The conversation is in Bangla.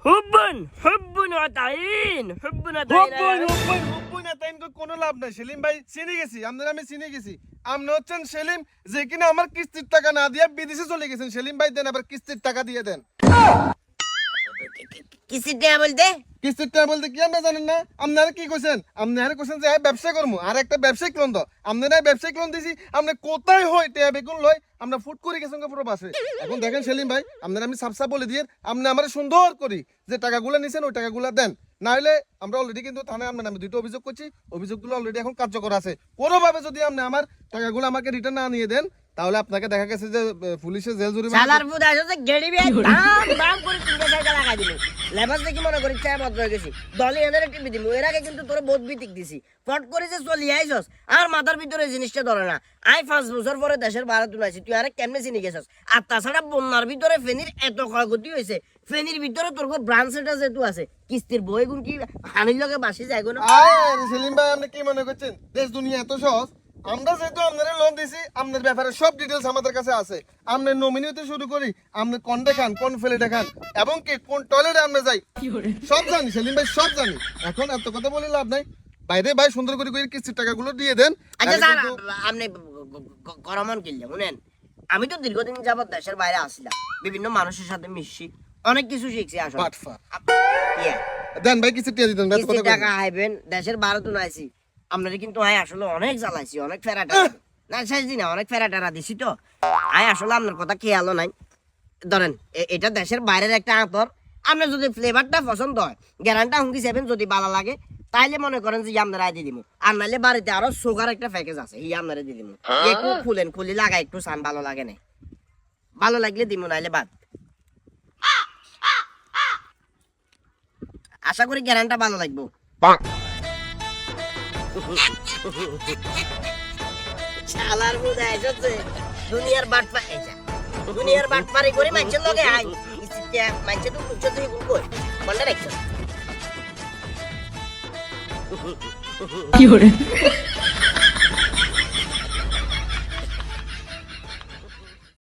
হুব্বুন আতাইন কোনো লাভ নাই সেলিম ভাই, চিনে গেছি আপনারা, আমি চিনে গেছি। আপনি হচ্ছেন সেলিম যে কিনা আমার কিস্তির টাকা না দিয়ে বিদেশে চলে গেছেন। সেলিম ভাই দেন, আবার কিস্তির টাকা দিয়ে দেন। কিসির দেয়া বলতে? কিস্তির টাকা বলতে কি আপনি জানেন না? আপনারা কি কইছেন? আপনারা কইছেন যে ব্যবসা করবো, আর একটা ব্যবসায়িক লোন দাও। আপনারা ব্যবসায়িক লোন দিছি, আপনি কোথায় হয় টেয়া বেগুন লয় আমরা ফুট করে গেছেন পুরো বাসে। এখন দেখেন সেলিম ভাই, আপনারা আমি সাফ সাফ বলে দিয়ে আপনি আমার সুন্দর করি যে টাকাগুলো নিছেন ওই টাকাগুলো দেন, না হলে আমরা অলরেডি কিন্তু থানায় আপনার নামে 2টো অভিযোগ করছি। অভিযোগগুলো অলরেডি এখন কার্যকর আছে। কোনোভাবে যদি আপনি আমার টাকাগুলো আমাকে রিটার্ন না নিয়ে দেন, তাহলে আপনাকে দেখা গেছে যে পুলিশের জেল জরিমানা। শালার বুদ আসছে গেড়ি বিয়ে দাম করে 3 টাকা লাগাই দিল। লেবাস দেখি মনে করি চায় বদ্ধ হয়ে গেছি। দলে এদের টিপি দিমু, এর আগে কিন্তু তোর বহুত বিতিক দিছি। ফট করে যে চলি আইছস, আর মাথার ভিতরে জিনিসটা ধরে না। আই 5 বছর পরে দেশের বাইরে তুলাইছি, তুই আরে কেমনে চিনি গেছস? আর তাছাড়া বন্যার ভিতরে ফেনীর এত ক্ষয়ক্ষতি হয়েছে, ফেনীর ভিতরে তোর ব্রাঞ্চটা যেহেতু আছে, কিস্তির বই গুণ কি হানির লগে বাসি যায় গো না? আরে সেলিম ভাই, আপনি কি মনে করছেন দেশ দুনিয়া এত সহজ? আমরা যেহেতু আপনারা লোন দিছি, আপনার ব্যাপারে সব ডিটেলস আমাদের কাছে আছে। আপনার নমিনি হতে শুরু করি, আপনি কোন দেখান, কোন ফেলে দেখান, এবং কি কোন টয়লেটে আমরা যাই, সব জানি সেলিম ভাই, সব জানি। এখন এত কথা বলে লাভ নাই। বাইরে ভাই সুন্দর করে কিস্তির টাকাগুলো দিয়ে দেন। আচ্ছা স্যার, আপনি গরমন কিনলে শুনেন, আমি তো দীর্ঘদিন যাবত দেশের বাইরে আসছিলাম, বিভিন্ন মানুষের সাথে মিশছি, অনেক কিছু শিখছি আসলে। বাটফা ইয়া দেন ভাই, কিস্তির টাকা দিতেন। কিস্তির টাকা আইবেন, দেশের বাইরে তো নাইছি, আপনারা কিন্তু আয় আসলে অনেক জ্বালাইছি, অনেক ফেরাটা না শেষ দিন অনেক ফেরাটারা দিছি, তো আয় আসলে আপনার কথা খেয়ালও নাই। ধরেন এটা দেশের বাইরের একটা আতর, আপনার যদি ফ্লেভারটা পছন্দ হয়, গ্যারান্টি হুঙ্কি সেভেন যদি ভালো লাগে, তাইলে মনে করেন যে আপনারা দিয়ে দিব। আর নাইলে বাড়িতে আরো সুগার একটা প্যাকেজ আছে, ই আপনারা দিয়ে দিব। একটু খুলেন, খুলি লাগা একটু সান, ভালো লাগে না, ভালো লাগলে দিব, নাইলে বাদ। আশা করি গ্যারান্টি ভালো লাগবে। শালার বুদা এসেছে দুনিয়ার বাটপা, এইটা দুনিয়ার বাটপারি করে মানুষের লগে আই ইসিতে মানুষের তো উচ্চ তুই কই বললে রাখছ কি করে